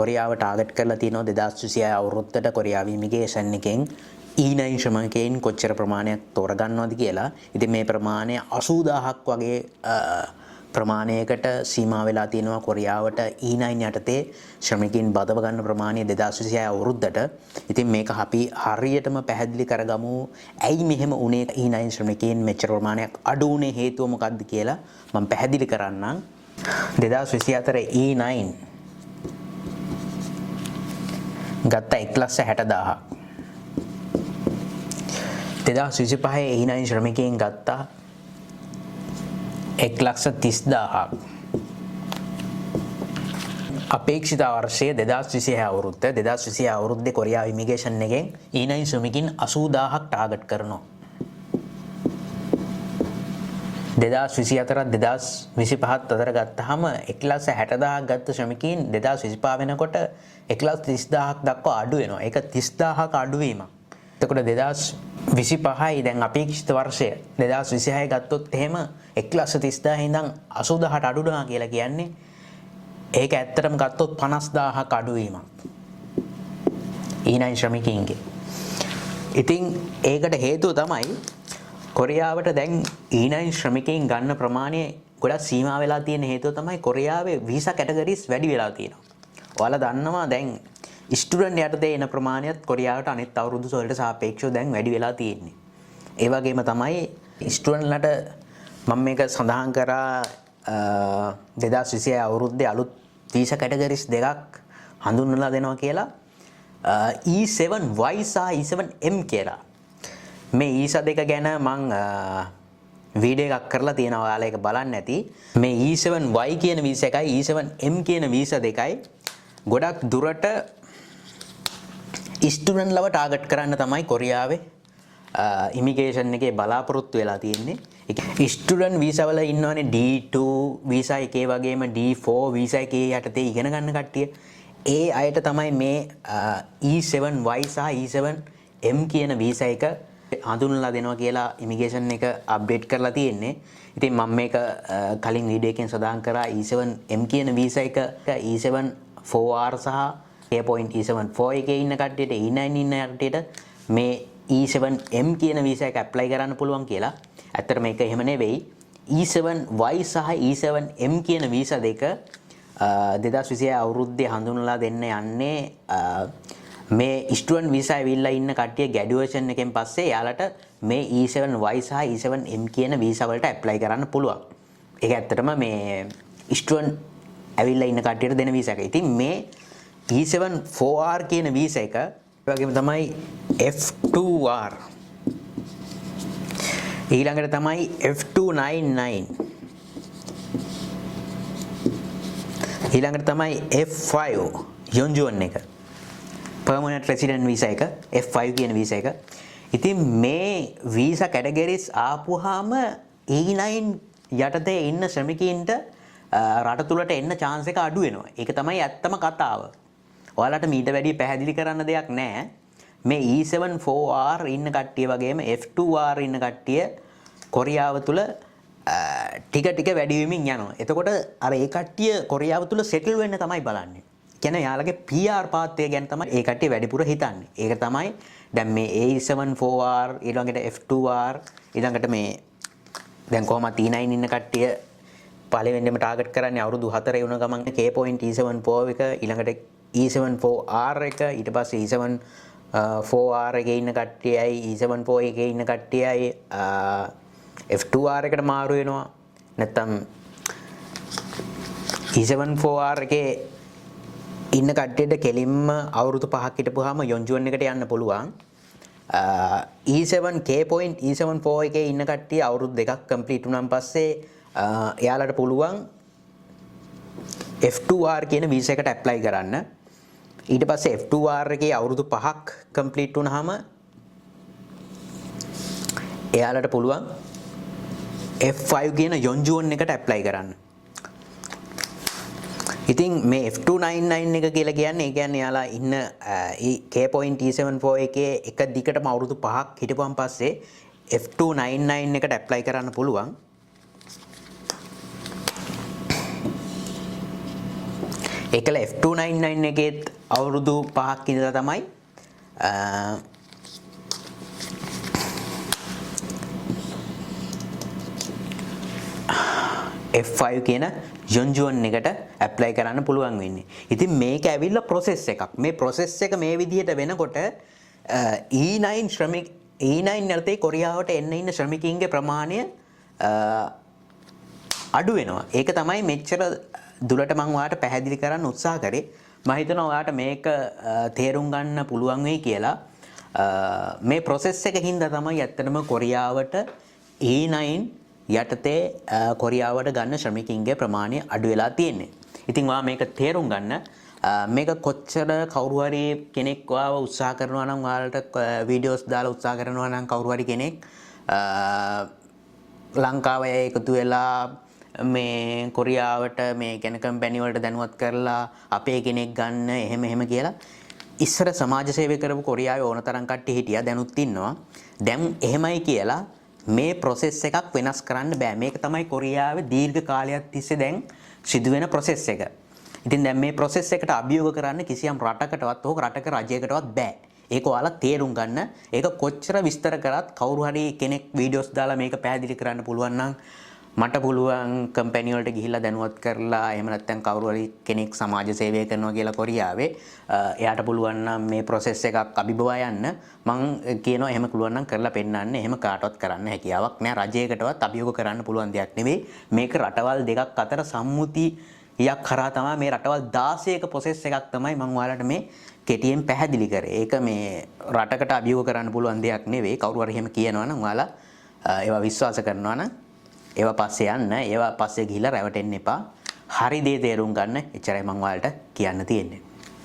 කොරියාව target කරලා තියෙනවා 2026 අවුරුද්දට කොරියාව immigration එකෙන් E9 ශ්‍රමිකයන් කොච්චර ප්‍රමාණයක් තෝරගන්නවද කියලා. ඉතින් මේ ප්‍රමාණය 80000ක් වගේ ප්‍රමාණයකට සීමා වෙලා තියෙනවා කොරියාවට E9 යටතේ ශ්‍රමිකයන් බදව ගන්න ප්‍රමාණය 2026 අවුරුද්දට. ඉතින් මේක අපි හරියටම පැහැදිලි කරගමු. ඇයි මෙහෙම උනේ E9 ශ්‍රමිකයන් මෙච්චර ප්‍රමාණයක් අඩු වුනේ හේතුව මොකක්ද කියලා මම පැහැදිලි කරන්නම්. 2024 E9 ගත්ත 1,60,000ක්. 2025 E9 ශ්‍රමිකයන් ගත්තා 1,30,000ක්. අපේක්ෂිත වර්ෂයේ 2026 අවුරුද්ද 2026 අවුරුද්දේ කොරියාව ඉමිග්‍රේෂන් එකෙන් E9 ශ්‍රමිකයන් 80,000ක් ටාගට් කරනවා. 2024 2025 අතර ගත්තාම 1,60,000ක් ගත්ත ශ්‍රමිකයන් 2025 වෙනකොට 1,30,000ක් දක්වා අඩු වෙනවා. ඒක 30,000ක අඩුවීමක්. එතකොට 2025යි දැන් අපේක්ෂිත වර්ෂය 2026 ගත්තොත් එහෙම 1,30,000 ඉඳන් 80,000ට අඩු වෙනවා කියලා කියන්නේ ඒක ඇත්තටම ගත්තොත් 50,000ක අඩුවීමක්. E9 ශ්‍රමිකයන්ගේ. ඉතින් ඒකට හේතුව තමයි කොරියාවට දැන් E9 ශ්‍රමිකයන් ගන්න ප්‍රමාණය ගොඩක් සීමා වෙලා තියෙන හේතුව තමයි කොරියාවේ වීසා කැටගරිස් වැඩි වෙලා තියෙනවා. ඔයාලා දන්නවා දැන් ස්ටුඩන්ට් යටතේ එන ප්‍රමාණයත් කොරියාවට අනිත් අවුරුදු වලට සාපේක්ෂව දැන් වැඩි වෙලා තියෙන්නේ. ඒ වගේම තමයි ස්ටුඩන්ට්ලට මම මේක සඳහන් කරා 2026 අවුරුද්දේ අලුත් වීසා කැටගරිස් දෙකක් හඳුන්වලා දෙනවා කියලා. E7Y සහ E7M කියලා. මේ ඊසා දෙක ගැන මං වීඩියෝ එකක් කරලා තියෙනවා ඔයාලා ඒක බලන්න ඇති. මේ E7Y කියන වීසා එකයි E7M කියන වීසා දෙකයි ගොඩක් දුරට ස්ටුඩන්ට් ලව ටාගට් කරන්න තමයි කොරියාවේ ඉමිග්‍රේෂන් එකේ බලාපොරොත්තු වෙලා තියෙන්නේ. ස්ටුඩන්ට් වීසා වල ඉන්නවනේ D2 වීසා එකේ වගේම D4 වීසා එකේ යටතේ ඉගෙන ගන්න කට්ටිය. ඒ අයට තමයි මේ E7Y සහ E7M කියන වීසා එක හඳුන්වලා දෙනවා කියලා ඉමිග්‍රේෂන් එක අප්ඩේට් කරලා තියෙන්නේ. ඉතින් මම මේක කලින් වීඩියෝ එකෙන් සඳහන් කරා E7M කියන වීසා එක E7-4R සහ E7-4 එකේ ඉන්න කට්ටියට E9 ඉන්න කට්ටියට මේ E7M කියන වීසා එක ඇප්ලයි කරන්න පුළුවන් කියලා. ඇත්තට මේක එහෙම නෙවෙයි. E7Y සහ E7M කියන වීසා දෙක 2026 අවුරුද්දේ හඳුන්වලා දෙන්න යන්නේ මේ ස්ටුඩන්ට් වීසා ඇවිල්ලා ඉන්න කට්ටිය ග්‍රැජුවේෂන් එකෙන් පස්සේ යාලට මේ E7Y සහ E7M කියන වීසා වලට ඇප්ලයි කරන්න පුළුවන්. ඒක ඇත්තටම මේ ස්ටුඩන්ට් ඇවිල්ලා ඉන්න කට්ටියට දෙන වීසා එක. ඉතින් මේ E7-4R කියන වීසා එක වගේම තමයි F2R. ඊළඟට තමයි F299. ඊළඟට තමයි F5 යොන්ජුවන් එක. permanent resident visa එක F5 කියන වීසා එක. ඉතින් මේ වීසා කැටගරිස් ආපුවාම E9 යටතේ ඉන්න ශ්‍රමිකයින්ට රට තුලට එන්න chance එක අඩු වෙනවා. ඒක තමයි ඇත්තම කතාව. ඔයාලට මීට වැඩි පැහැදිලි කරන්න දෙයක් නැහැ. මේ E7-4R ඉන්න කට්ටිය වගේම F2R ඉන්න කට්ටිය කොරියාව තුල ටික ටික වැඩි වෙමින් යනවා. එතකොට අර ඒ කට්ටිය කොරියාව තුල settle වෙන්න තමයි බලන්නේ. කියන්නේ යාළගේ PR පාත්‍ය ගැන තමයි ඒ කට්ටිය වැඩිපුර හිතන්නේ. ඒක තමයි දැන් මේ E7-4R ඊළඟට F2R ඊළඟට මේ දැන් කොහොමද E9 ඉන්න කට්ටිය පළවෙනිම ටාගට් කරන්නේ අවුරුදු 4 වුණ ගමන් K.E7-4 එක ඊළඟට E7-4R එක ඊට පස්සේ E7-4R එකේ ඉන්න කට්ටියයි E7-4 එකේ ඉන්න කට්ටියයි F2R එකට මාරු වෙනවා. නැත්තම් E7-4R එකේ ඉන්න කට්ටියට කෙලින්ම අවුරුදු 5ක් හිටපුවාම යොන්ජුවන් එකට යන්න පුළුවන්. E7-4 එකේ ඉන්න කට්ටිය අවුරුදු 2ක් කම්ප්ලීට් වුණාන් පස්සේ එයාලට පුළුවන් F2R කියන වීසා එකට ඇප්ලයි කරන්න. ඊට පස්සේ F2R එකේ අවුරුදු 5ක් කම්ප්ලීට් වුණාම එයාලට පුළුවන් F5 කියන යොන්ජුවන් එකට ඇප්ලයි කරන්න. ඉතින් මේ F299 එක කියලා කියන්නේ ඒ කියන්නේ යාලා ඉන්න K.E7-4 එකේ එක දිගටම අවුරුදු 5ක් හිටපුවාන් පස්සේ F299 එකට ඇප්ලයි කරන්න පුළුවන්. ඒකල F299 එකේත් අවුරුදු 5ක් ඉඳලා තමයි F5 කියන යොන්ජුවන් එකට ඇප්ලයි කරන්න පුළුවන් වෙන්නේ. ඉතින් මේක ඇවිල්ලා process එකක්. මේ process එක මේ විදිහට වෙනකොට E9 යටතේ කොරියාවට එන්න ඉන්න ශ්‍රමිකයින්ගේ ප්‍රමාණය අඩු වෙනවා. ඒක තමයි මෙච්චර දුරට මම ඔයාලට පැහැදිලි කරන්න උත්සාහ කරේ. මම හිතනවා ඔයාලට මේක තේරුම් ගන්න පුළුවන් වෙයි කියලා. මේ process එකකින්ද තමයි ඇත්තටම කොරියාවට E9 යටතේ කොරියාවට ගන්න ශ්‍රමිකයින්ගේ ප්‍රමාණය අඩු වෙලා තියෙන්නේ. ඉතින් ඔයා මේක තේරුම් ගන්න. මේක කොච්චර කවුරු හරි කෙනෙක් ඔයාව උත්සාහ කරනවා නම් ඔයාලට වීඩියෝස් දාලා උත්සාහ කරනවා නම් කවුරු හරි කෙනෙක් ලංකාවේ එකතු වෙලා මේ කොරියාවට මේ කියන කම්පැනි වලට දැනුවත් කරලා අපේ කෙනෙක් ගන්න එහෙම කියලා ඉස්සර සමාජ සේවය කරපු කොරියාවේ ඕන තරම් කට්ටිය හිටියා දැනුත් ඉන්නවා. දැන් එහෙමයි කියලා මේ process එකක් වෙනස් කරන්න බෑ. මේක තමයි කොරියාවේ දීර්ඝ කාලයක් තිස්සේ දැන් සිදුවෙන process එක. ඉතින් දැන් මේ process එකට අභියෝග කරන්න කිසියම් රටකටවත් හෝ රටක රජයකටවත් බෑ. ඒක ඔයාලා තේරුම් ගන්න. ඒක කොච්චර විස්තර කරත් කවුරු හරි කෙනෙක් වීඩියෝස් දාලා මේක පැහැදිලි කරන්න පුළුවන් නම් මට පුළුවන් කම්පැනි වලට ගිහිල්ලා දැනුවත් කරලා එහෙම නැත්නම් කවුරු හරි කෙනෙක් සමාජ සේවය කරනවා කියලා කොරියාවේ එයාට පුළුවන් නම් මේ process එකක් අභිබවා යන්න මම කියනවා එහෙම පුළුවන් නම් කරලා පෙන්නන්න. එහෙම කාටවත් කරන්න හැකියාවක් නෑ. රජයකටවත් අභියෝග කරන්න පුළුවන් දෙයක් නෙවෙයි. මේක රටවල් දෙකක් අතර සම්මුතියක් කරා තමයි මේ රටවල් 16ක process එකක් තමයි මම ඔයාලට මේ කෙටියෙන් පැහැදිලි කරේ. ඒක මේ රටකට අභියෝග කරන්න පුළුවන් දෙයක් නෙවෙයි. කවුරු හරි එහෙම කියනවා නම් ඔයාලා ඒවා විශ්වාස කරනවා නම් ඒවා පස්සේ යන්න. ඒවා පස්සේ ගිහිල්ලා රැවටෙන්න එපා. හරි දේ තේරුම් ගන්න. එච්චරයි මම ඔයාලට කියන්න තියෙන්නේ.